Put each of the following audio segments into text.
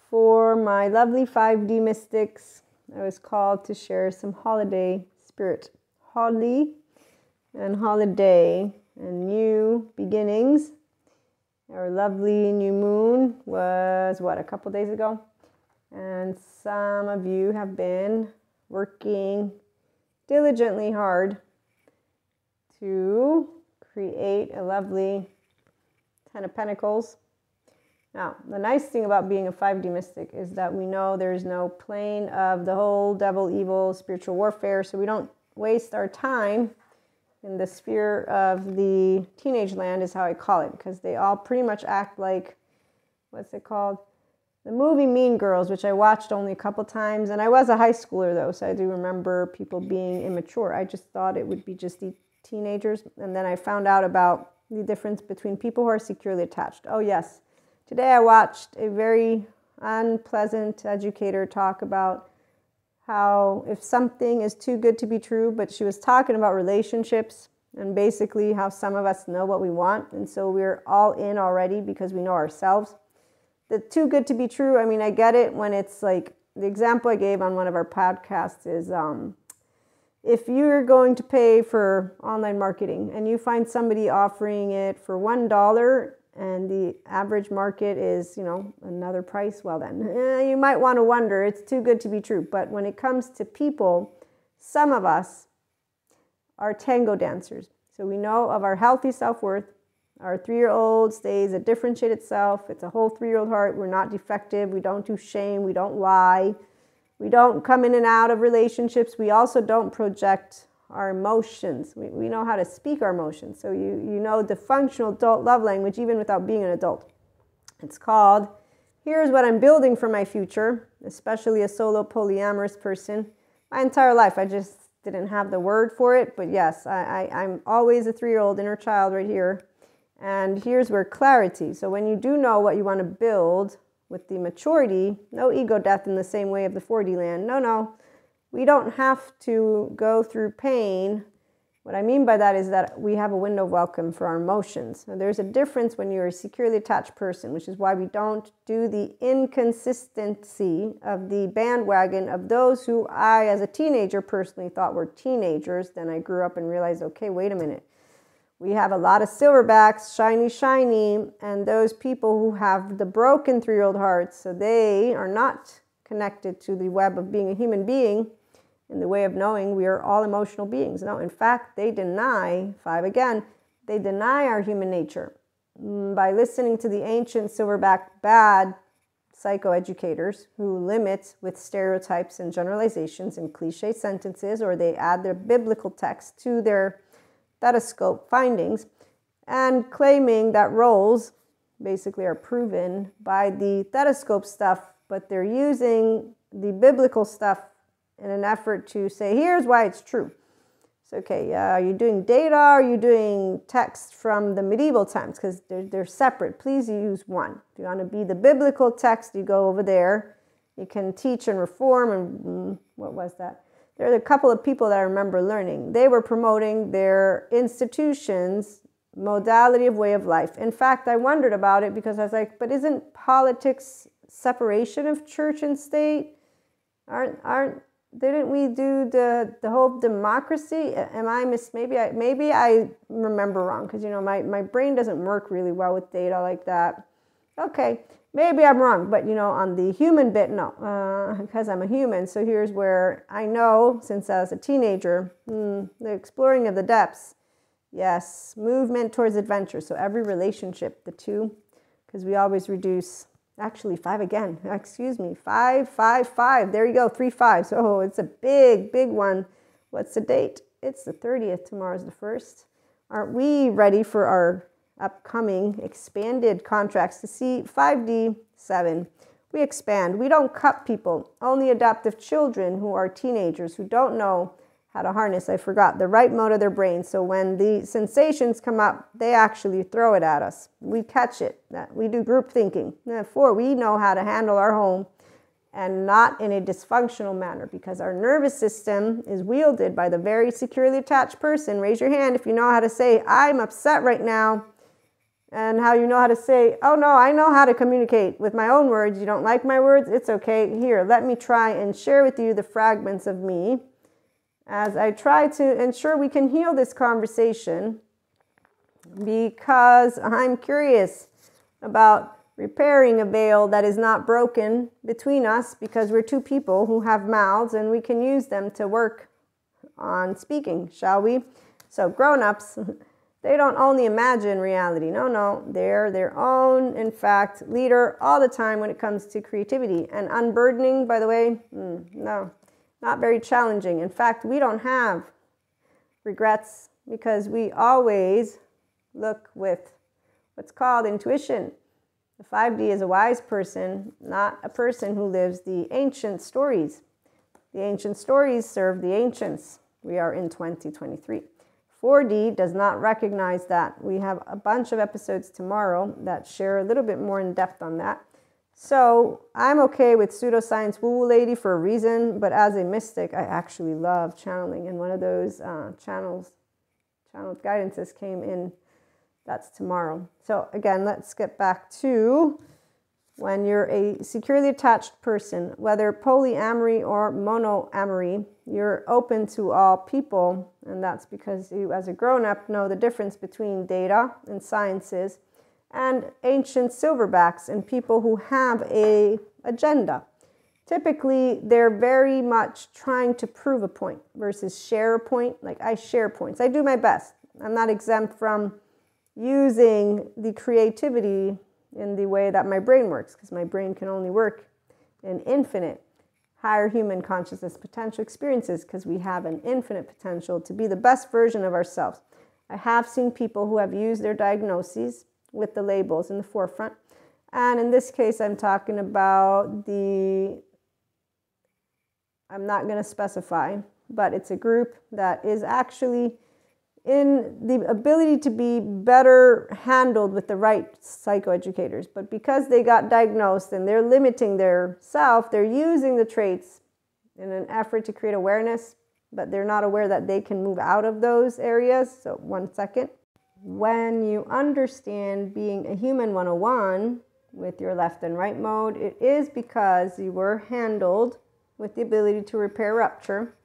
For my lovely 5D mystics, I was called to share some holiday spirit. Holly and holiday and new beginnings. Our lovely new moon was, a couple days ago? And some of you have been working diligently hard to create a lovely Ten of Pentacles. Now, the nice thing about being a 5D mystic is that we know there's no plane of the whole devil, evil, spiritual warfare, so we don't waste our time in the sphere of the teenage land, is how I call it, because they all pretty much act like, what's it called? The movie Mean Girls, which I watched only a couple times, and I was a high schooler though, so I do remember people being immature. I just thought it would be just the teenagers, and then I found out about the difference between people who are securely attached. Oh yes. Today I watched a very unpleasant educator talk about how if something is too good to be true, but she was talking about relationships and basically how some of us know what we want. And so we're all in already because we know ourselves. The too good to be true, I mean, I get it when it's like, the example I gave on one of our podcasts is if you're going to pay for online marketing and you find somebody offering it for $1, and the average market is, another price, well then, you might want to wonder, it's too good to be true. But when it comes to people, some of us are tango dancers. So we know of our healthy self-worth. Our 3-year-old stays a differentiated self. It's a whole 3-year-old heart. We're not defective. We don't do shame. We don't lie. We don't come in and out of relationships. We also don't project our emotions. We know how to speak our emotions. So you know the functional adult love language even without being an adult. It's called, here's what I'm building for my future, especially a solo polyamorous person. My entire life I just didn't have the word for it, but yes, I'm always a 3-year-old inner child right here. And here's where clarity. So when you do know what you want to build with the maturity, no ego death in the same way of the 4D land. No. We don't have to go through pain. What I mean by that is that we have a window of welcome for our emotions. Now, there's a difference when you're a securely attached person, which is why we don't do the inconsistency of the bandwagon of those who I, as a teenager, personally thought were teenagers. Then I grew up and realized, okay, wait a minute. We have a lot of silverbacks, shiny, and those people who have the broken 3-year-old hearts, so they are not connected to the web of being a human being in the way of knowing we are all emotional beings. No, in fact, they deny, 5 again, they deny our human nature by listening to the ancient silverback bad psychoeducators who limit with stereotypes and generalizations and cliche sentences, or they add their biblical text to their stethoscope findings and claiming that roles basically are proven by the stethoscope stuff, but they're using the biblical stuff in an effort to say, here's why it's true. So, okay, are you doing data? Or are you doing text from the medieval times? Because they're separate. Please use one. If you want to be the biblical text, you go over there. You can teach and reform and what was that? There are a couple of people that I remember learning. They were promoting their institutions' modality of way of life. In fact, I wondered about it because I was like, but isn't politics separation of church and state? Didn't we do the whole democracy? Am I maybe I remember wrong, because my brain doesn't work really well with data like that. Okay, maybe I'm wrong, but on the human bit, no, because I'm a human. So here's where I know, since I was a teenager, the exploring of the depths, yes, movement towards adventure. So every relationship, the 2, because we always reduce. Actually, 5 again. Excuse me. 5, 5, 5. There you go. 3 5s. Oh, it's a big one. What's the date? It's the 30th. Tomorrow's the 1st. Aren't we ready for our upcoming expanded contracts to see 5D 7? We expand. We don't cut people. Only adoptive children who are teenagers who don't know how to harness, the right mode of their brain. So when the sensations come up, they actually throw it at us. We catch it. We do group thinking. 4, we know how to handle our home and not in a dysfunctional manner, because our nervous system is wielded by the very securely attached person. Raise your hand if you know how to say, I'm upset right now. And how you know how to say, oh no, I know how to communicate with my own words. You don't like my words? It's okay. Here, let me try and share with you the fragments of me as I try to ensure we can heal this conversation, because I'm curious about repairing a veil that is not broken between us, because we're two people who have mouths and we can use them to work on speaking, shall we? So grown-ups, they don't only imagine reality. No, they're their own, in fact, leader all the time when it comes to creativity. And unburdening, by the way, no, not very challenging. In fact, we don't have regrets because we always look with what's called intuition. The 5D is a wise person, not a person who lives the ancient stories. The ancient stories serve the ancients. We are in 2023. 4D does not recognize that. We have a bunch of episodes tomorrow that share a little bit more in depth on that. So I'm okay with pseudoscience woo-woo lady for a reason, but as a mystic, I actually love channeling. And one of those channeled guidances came in. That's tomorrow. So again, let's get back to when you're a securely attached person, whether polyamory or monoamory, you're open to all people. And that's because you, as a grown-up, know the difference between data and sciences and ancient silverbacks and people who have an agenda. Typically, they're very much trying to prove a point versus share a point. Like, I share points. I do my best. I'm not exempt from using the creativity in the way that my brain works, because my brain can only work in infinite higher human consciousness potential experiences, because we have an infinite potential to be the best version of ourselves. I have seen people who have used their diagnoses with the labels in the forefront. And in this case, I'm talking about I'm not going to specify, but it's a group that is actually in the ability to be better handled with the right psychoeducators. But because they got diagnosed and they're limiting their self, they're using the traits in an effort to create awareness, but they're not aware that they can move out of those areas. So 1 second. When you understand being a human 101 with your left and right mode, it is because you were handled with the ability to repair rupture.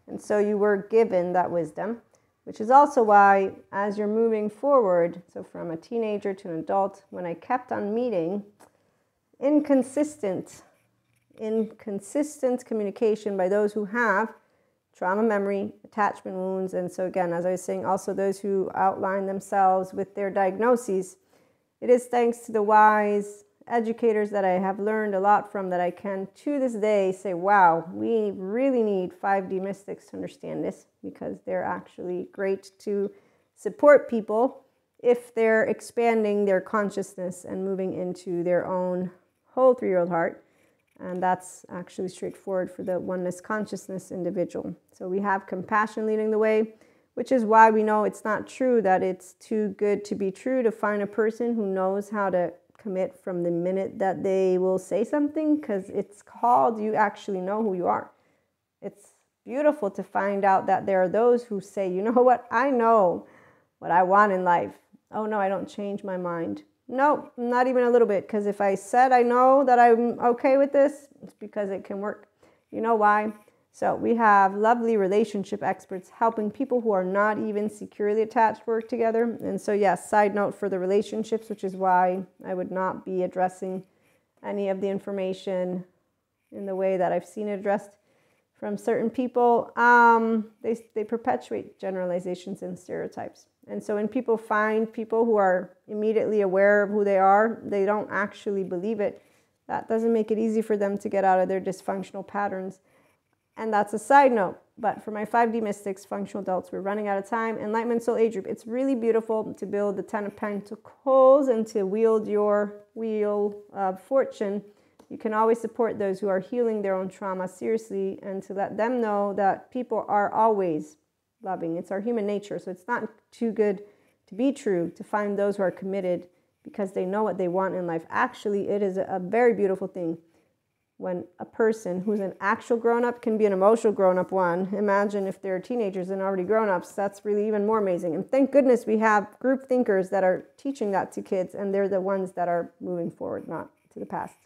And so you were given that wisdom. Which is also why, as you're moving forward, so from a teenager to an adult, when I kept on meeting inconsistent communication by those who have trauma memory, attachment wounds, and so again, as I was saying, also those who outline themselves with their diagnoses, it is thanks to the wise educators that I have learned a lot from that I can to this day say, wow, we really need 5D mystics to understand this, because they're actually great to support people if they're expanding their consciousness and moving into their own whole 3-year-old heart. And that's actually straightforward for the oneness consciousness individual. So we have compassion leading the way, which is why we know it's not true that it's too good to be true to find a person who knows how to commit from the minute that they will say something, because it's called you actually know who you are. It's beautiful to find out that there are those who say, you know what, I know what I want in life. Oh no, I don't change my mind. No, not even a little bit, because if I said I know that I'm okay with this, it's because it can work. You know why? So we have lovely relationship experts helping people who are not even securely attached work together. And so yes, side note for the relationships, which is why I would not be addressing any of the information in the way that I've seen it addressed from certain people. They perpetuate generalizations and stereotypes. And so when people find people who are immediately aware of who they are, they don't actually believe it. That doesn't make it easy for them to get out of their dysfunctional patterns. And that's a side note. But for my 5D mystics, functional adults, we're running out of time. Enlightenment Soul Age Group, it's really beautiful to build the 10 of Pentacles and to wield your wheel of fortune. You can always support those who are healing their own trauma seriously, and to let them know that people are always loving. It's our human nature. So it's not too good to be true to find those who are committed because they know what they want in life. Actually, it is a very beautiful thing when a person who's an actual grown-up can be an emotional grown-up one. Imagine if they're teenagers and already grown-ups. That's really even more amazing. And thank goodness we have group thinkers that are teaching that to kids, and they're the ones that are moving forward, not to the past.